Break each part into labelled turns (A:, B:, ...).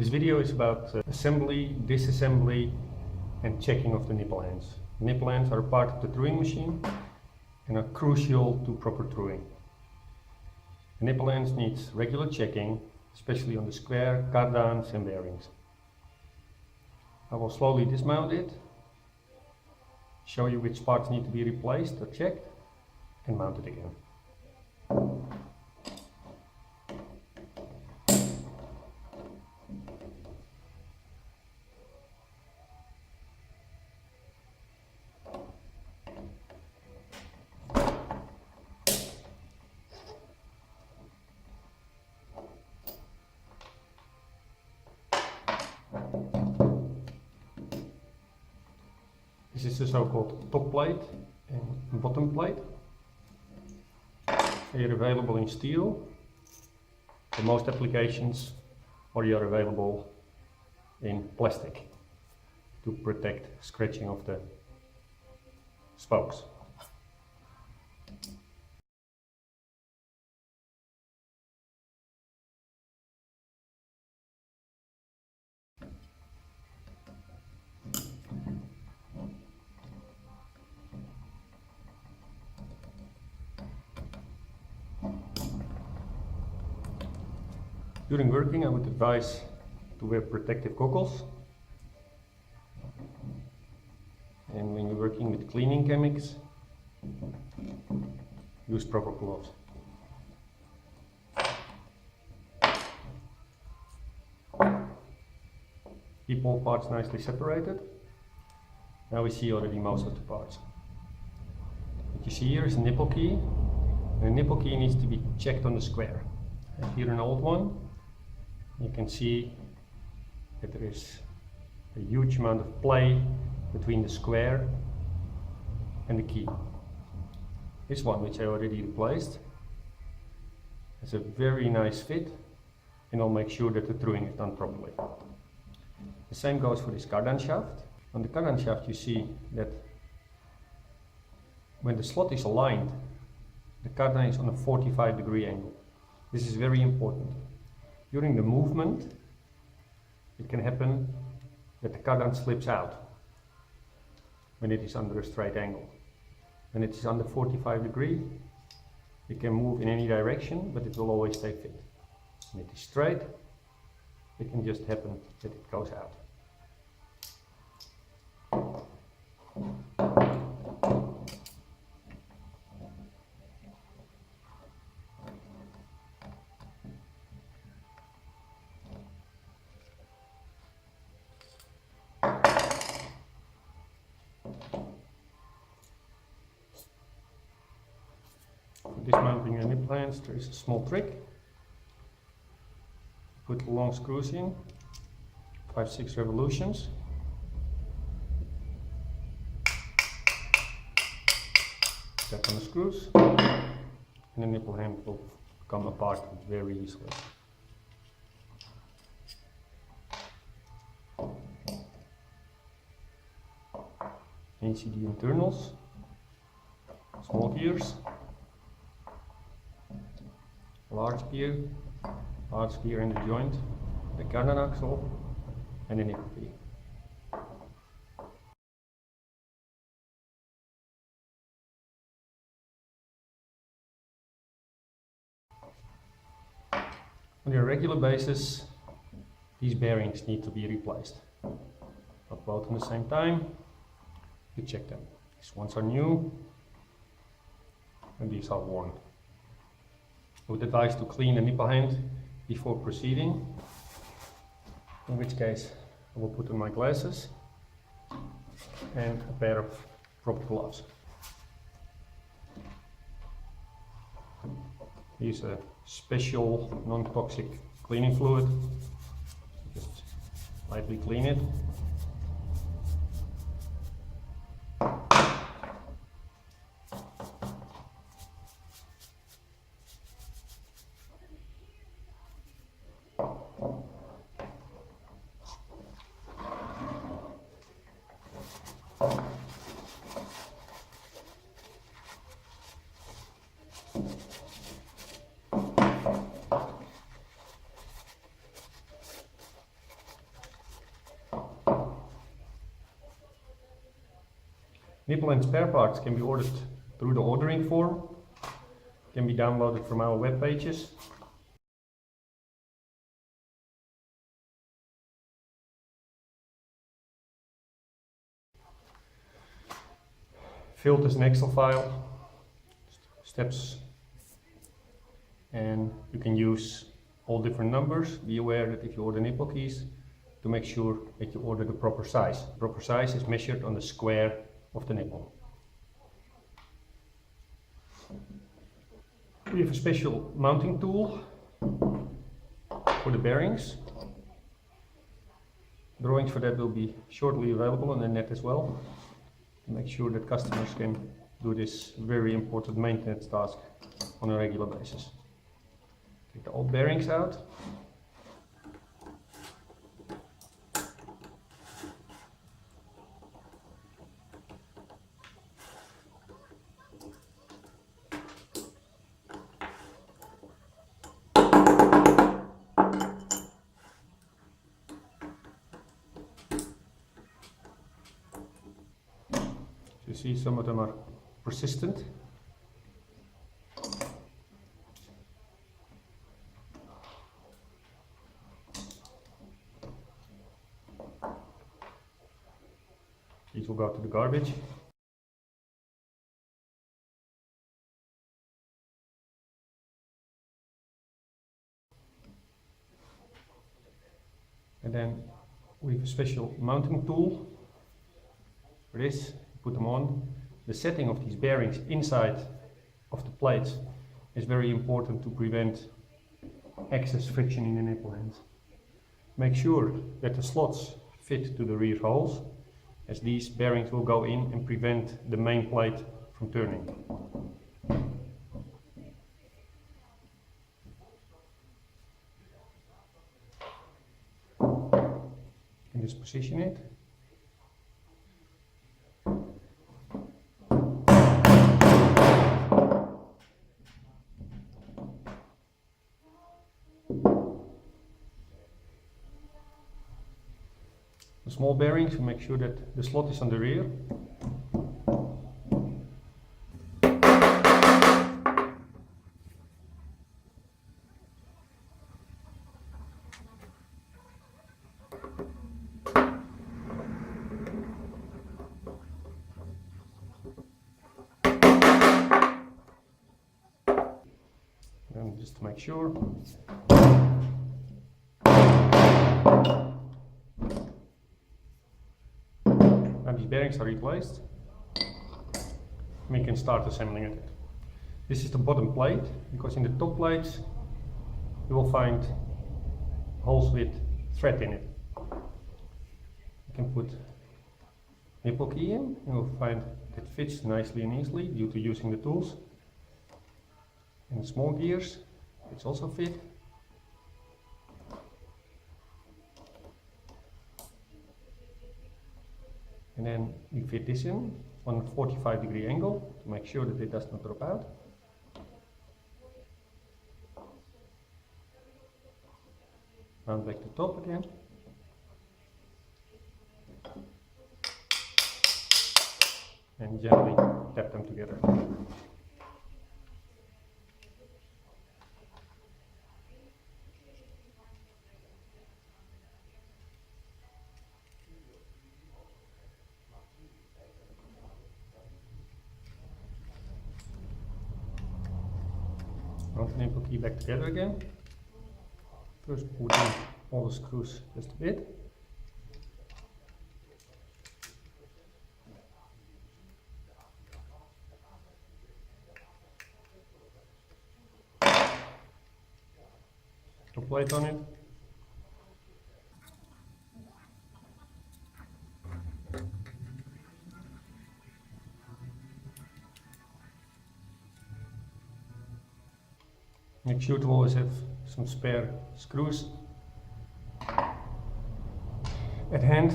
A: This video is about assembly, disassembly and checking of the nipple ends. Nipple ends are part of the truing machine and are crucial to proper truing. The nipple ends needs regular checking, especially on the square, cardans and bearings. I will slowly dismount it, show you which parts need to be replaced or checked, and mount it again. This is the so-called top plate and bottom plate. They are available in steel for most applications, or they are available in plastic to protect scratching of the spokes. During working, I would advise to wear protective goggles, and when you're working with cleaning chemics, use proper gloves. Keep all parts nicely separated. Now we see already most of the parts. What you see here is a nipple key, and the nipple key needs to be checked on the square. I have here an old one. You can see that there is a huge amount of play between the square and the key. This one, which I already replaced, has a very nice fit, and I'll make sure that the truing is done properly. The same goes for this cardan shaft. On the cardan shaft you see that when the slot is aligned, the cardan is on a 45-degree angle. This is very important. During the movement, it can happen that the cardan slips out when it is under a straight angle. When it is under 45 degrees, it can move in any direction, but it will always stay fit. When it is straight, it can just happen that it goes out. For dismounting the nipple ends, there is a small trick. Put the long screws in, 5-6 revolutions. Tap on the screws, and the nipple hand will come apart very easily. And you see the internals, small gears, large gear in the joint, the cardan axle and the nipple key. On a regular basis, these bearings need to be replaced. Not both at the same time, you check them. These ones are new and these are worn. I would advise to clean the nipple hand before proceeding, in which case I will put on my glasses and a pair of proper gloves. Use a special non-toxic cleaning fluid, just lightly clean it. Nipple and spare parts can be ordered through the ordering form, can be downloaded from our web pages. Filled as an Excel file, steps, and you can use all different numbers. Be aware that if you order nipple keys, to make sure that you order the proper size. The proper size is measured on the square of the nipple. We have a special mounting tool for the bearings. Drawings for that will be shortly available on the net as well, to make sure that customers can do this very important maintenance task on a regular basis. Take the old bearings out. You see some of them are persistent. These will go to the garbage. And then we have a special mounting tool for this. Put them on. The setting of these bearings inside of the plates is very important to prevent excess friction in the nipple ends. Make sure that the slots fit to the rear holes, as these bearings will go in and prevent the main plate from turning. You can just position it. The small bearings, we make sure that the slot is on the rear. And just to make sure. Now these bearings are replaced. We can start assembling it. This is the bottom plate, because in the top plates you will find holes with thread in it. You can put nipple key in, you will find it fits nicely and easily due to using the tools. And the small gears, it's also fit. And then we fit this in on a 45-degree angle to make sure that it does not drop out. Round back the top again. And gently tap them together. Mount the nipple key back together again. First put in all the screws just a bit. Top plate on it. Make sure to always have some spare screws at hand.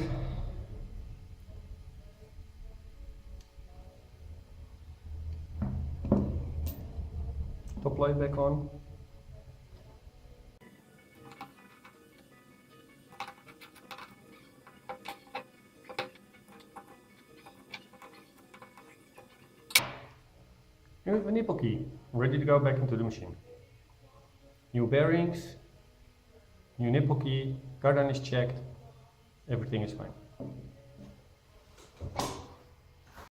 A: Top plate back on. You have a nipple key, ready to go back into the machine. New bearings, new nipple key, cardan is checked, everything is fine.